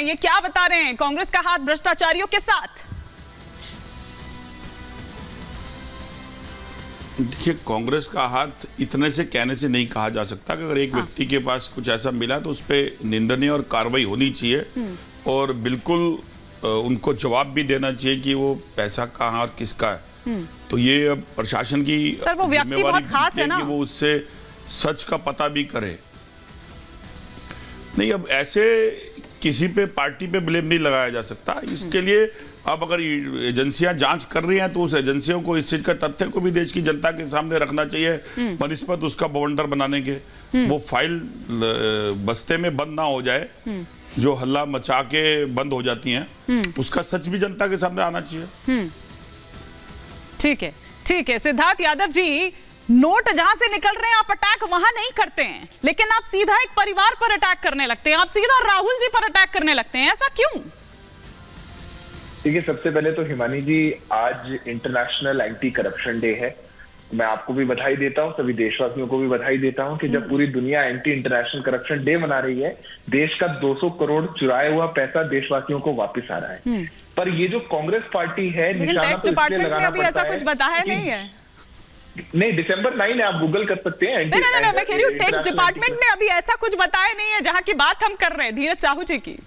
हैं, ये क्या बता रहे हैं? कांग्रेस का हाथ भ्रष्टाचारियों के साथ। देखिए, कांग्रेस का हाथ इतने से कहने से नहीं कहा जा सकता कि अगर एक व्यक्ति के पास कुछ ऐसा मिला तो उस पर निंदनीय और कार्रवाई होनी चाहिए और बिल्कुल उनको जवाब भी देना चाहिए कि वो पैसा कहाँ और किसका है। तो ये अब प्रशासन की जिम्मेवारी है कि वो उससे सच का पता भी करे। नहीं, अब ऐसे किसी पे पार्टी पे ब्लेम नहीं लगाया जा सकता। इसके लिए अब अगर एजेंसियां जांच कर रही हैं तो उस एजेंसियों को इस चीज का तथ्य को भी देश की जनता के सामने रखना चाहिए बनिस्बत उसका बवंडर बनाने के। वो फाइल बस्ते में बंद ना हो जाए जो हल्ला मचा के बंद हो जाती हैं, उसका सच भी जनता के सामने आना चाहिए। ठीक है, ठीक है। सिद्धार्थ यादव जी, नोट जहां से निकल रहे हैं आप अटैक वहां नहीं करते हैं, लेकिन आप सीधा एक परिवार पर अटैक करने लगते हैं, आप सीधा राहुल जी पर अटैक करने लगते हैं, ऐसा क्यों? देखिए, सबसे पहले तो हिमानी जी, आज इंटरनेशनल एंटी करप्शन डे है। मैं आपको भी बधाई देता हूं, सभी देशवासियों को भी बधाई देता हूं कि जब पूरी दुनिया एंटी इंटरनेशनल करप्शन डे मना रही है, देश का 200 करोड़ चुराया हुआ पैसा देशवासियों को वापस आ रहा है। पर ये जो कांग्रेस पार्टी है, निशाना तो इसलिए लगाना पड़ता है। ऐसा कुछ बताया नहीं है। नहीं, दिसंबर 9 है, आप गूगल कर सकते हैं। नहीं, मैं कह रही हूँ टैक्स डिपार्टमेंट ने अभी ऐसा कुछ बताया नहीं है जहां की बात हम कर रहे हैं, धीरज साहू जी की।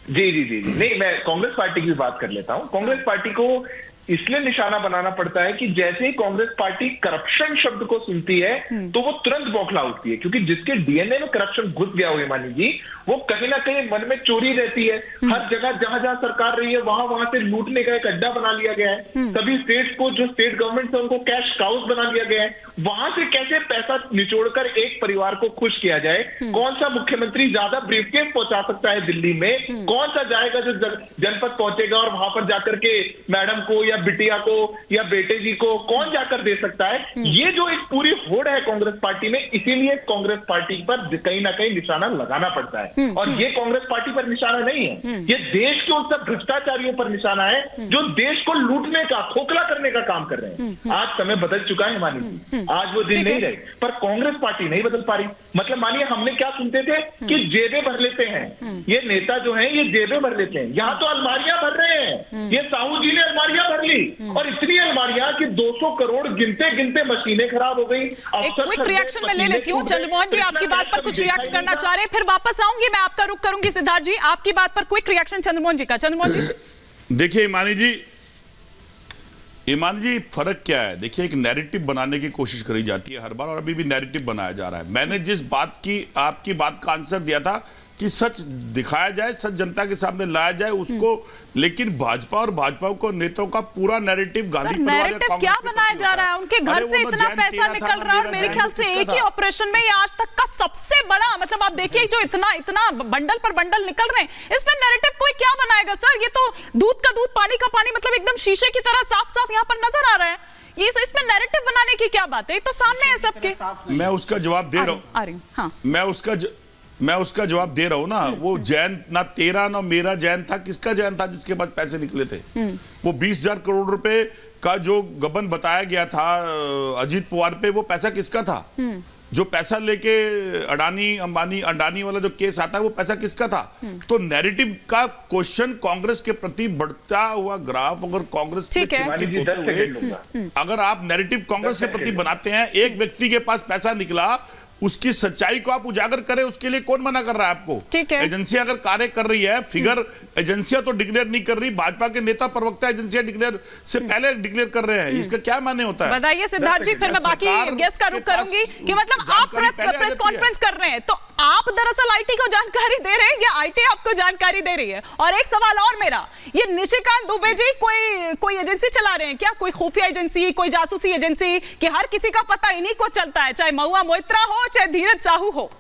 जी। नहीं, मैं कांग्रेस पार्टी की बात कर लेता हूं। कांग्रेस पार्टी को इसलिए निशाना बनाना पड़ता है कि जैसे ही कांग्रेस पार्टी करप्शन शब्द को सुनती है तो वो तुरंत बौखला उठती है, क्योंकि जिसके डीएनए में करप्शन घुस गया हो हिमानी जी, वो कहीं ना कहीं मन में चोरी रहती है। हर जगह जहां जहां सरकार रही है वहां से लूटने का एक अड्डा बना लिया गया है। सभी स्टेट्स को, जो स्टेट गवर्नमेंट है, उनको कैश काउस बना लिया गया है। वहां से कैसे पैसा निचोड़कर एक परिवार को खुश किया जाए, कौन सा मुख्यमंत्री ज्यादा ब्रीफकेस पहुंचा सकता है दिल्ली में, कौन सा जाएगा जो जनपद पहुंचेगा और वहां पर जाकर के मैडम को या बिटिया को या बेटे जी को कौन जाकर दे सकता है, ये जो एक पूरी होड़ है कांग्रेस पार्टी में, इसीलिए कांग्रेस पार्टी पर कहीं ना कहीं निशाना लगाना पड़ता है। और ये कांग्रेस पार्टी पर निशाना नहीं है, ये देश के उन सब भ्रष्टाचारियों पर निशाना है जो देश को लूटने का, खोखला करने का काम कर रहे हैं। आज समय बदल चुका है हिमानी जी, आज वो दिन नहीं रहे, पर कांग्रेस पार्टी नहीं बदल पा रही। मतलब मानिए, हमने क्या सुनते थे कि जेबें भर लेते हैं, ये नेता जो हैं ये जेबें भर लेते हैं, यहाँ तो अलमारियां भर रहे हैं। ये साहू जी ने अलमारियां भर ली, और इतनी अलमारियां कि 200 करोड़ गिनते गिनते मशीनें खराब हो गई। एक क्विक रिएक्शन में ले लेती हूँ। चंद्रमोहन जी, आपकी बात पर कुछ रिएक्ट करना चाह रहे हैं, फिर वापस आऊंगी, मैं आपका रुख करूंगी। सिद्धार्थ जी, आपकी बात पर क्विक रिएक्शन चंद्रमोहन जी का। चंद्रमोहन जी, देखिए ईमानी जी, फर्क क्या है? देखिए, एक नैरेटिव बनाने की कोशिश करी जाती है हर बार, और अभी भी नैरेटिव बनाया जा रहा है। मैंने जिस बात की, आपकी बात का आंसर दिया था कि सच दिखाया जाए, सच जनता के सामने लाया जाए उसको, लेकिन भाजपा और भाजपा को नेताओं का पूरा नैरेटिव गांधी परिवार क्या बनाया जा रहा है? उनके घर से इतना पैसा निकल रहा है, और मेरे ख्याल से एक ही ऑपरेशन में ये आज तक का सबसे बड़ा, मतलब आप देखिए जो इतना बंडल पर बंडल निकल रहे हैं, इसमें नैरेटिव कोई क्या बनाएगा सर? ये तो दूध का दूध, पानी का पानी, मतलब एकदम शीशे की तरह साफ साफ यहाँ पर नजर आ रहा है। ये इसमें नैरेटिव बनाने की क्या बात है? तो सामने है सबके। मैं उसका जवाब दे रहा हूँ, मैं उसका जवाब दे रहा हूं ना। वो जैन ना तेरा ना मेरा जैन था, किसका जैन था जिसके पास पैसे निकले थे? वो 20,000 करोड़ रुपए का जो गबन बताया गया था अजीत पवार पे, वो पैसा किसका था? जो पैसा लेके अडानी वाला जो केस आता है, वो पैसा किसका था? तो नैरेटिव का क्वेश्चन कांग्रेस के प्रति बढ़ता हुआ ग्राफ, अगर कांग्रेस अगर आप नैरेटिव कांग्रेस के प्रति बनाते हैं, एक व्यक्ति के पास पैसा निकला, उसकी सच्चाई को आप उजागर करें, उसके लिए कौन मना कर रहा है आपको? ठीक है, एजेंसियां अगर कार्य कर रही है, फिगर एजेंसियां तो डिक्लेयर नहीं कर रही, भाजपा के नेता प्रवक्ता एजेंसियां डिक्लेयर से पहले डिक्लेयर कर रहे हैं, इसका क्या माने होता है? बताइए सिद्धार्थ जी, फिर मैं बाकी गेस्ट का रुख करूंगी कि मतलब आप प्रेस कॉन्फ्रेंस कर रहे हैं, तो आप दरअसल आईटी को जानकारी दे रहे हैं या आईटी आपको जानकारी दे रही है? और एक सवाल और मेरा, ये निशिकांत दुबे जी कोई एजेंसी चला रहे हैं क्या? कोई खुफिया एजेंसी, कोई जासूसी एजेंसी, कि हर किसी का पता इन्हीं को चलता है, चाहे महुआ मोइत्रा हो चाहे धीरज साहू हो?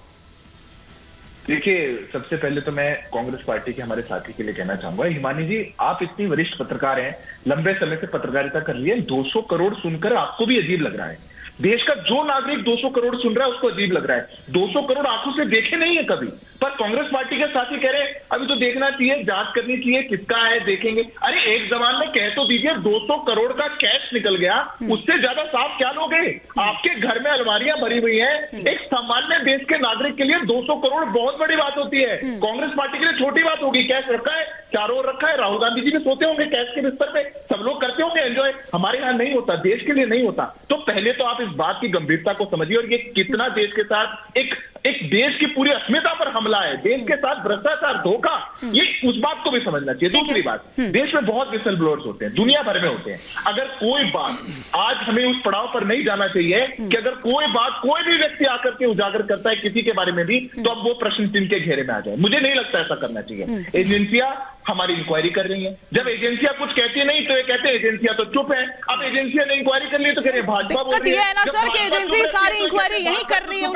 देखिए, सबसे पहले तो मैं कांग्रेस पार्टी के हमारे साथी के लिए कहना चाहूंगा, हिमानी जी, आप इतनी वरिष्ठ पत्रकार हैं, लंबे समय से पत्रकारिता कर रही है, 200 करोड़ सुनकर आपको भी अजीब लग रहा है, देश का जो नागरिक 200 करोड़ सुन रहा है उसको अजीब लग रहा है। 200 करोड़ आंखों से देखे नहीं है कभी, पर कांग्रेस पार्टी के साथी कह रहे हैं अभी तो देखना चाहिए, जांच करनी चाहिए, किसका है देखेंगे। अरे एक जबान में कह तो दीजिए 200 करोड़ का कैश निकल गया, उससे ज्यादा साफ क्या लोगे? आपके घर में अलमारियां भरी हुई हैं। एक सामान्य देश के नागरिक के लिए 200 करोड़ बहुत बड़ी बात होती है। कांग्रेस पार्टी के लिए छोटी बात होगी। कैश रखा है, चारों ओर रखा है, राहुल गांधी जी भी सोते होंगे कैश के बिस्तर पे, सब लोग करते होंगे एंजॉय। हमारे यहाँ नहीं होता, देश के लिए नहीं होता। तो पहले तो आप इस बात की गंभीरता को समझिए, और ये कितना देश के साथ एक देश की पूरी अस्मिता पर हमला है, देश के साथ भ्रष्टाचार, धोखा, ये उस बात को भी समझना चाहिए। दूसरी बात, देश में बहुत विसल ब्लोअर्स होते हैं, दुनिया भर में होते हैं। अगर कोई बात, आज हमें उस पड़ाव पर नहीं जाना चाहिए कि अगर कोई बात कोई भी व्यक्ति आकर के उजागर करता है किसी के बारे में भी, तो अब वो प्रश्न चिन्ह के घेरे में आ जाए। मुझे नहीं लगता ऐसा करना चाहिए। एजेंसियां हमारी इंक्वायरी कर रही हैं, जब एजेंसियां कुछ कहती नहीं तो ये कहते हैं एजेंसियां तो चुप है। अब एजेंसियां ने इंक्वायरी कर ली तो कह रहे हैं भाजपा बोल रही है। दिक्कत ये है ना सर कि एजेंसी सारी इंक्वायरी यही कर रही है।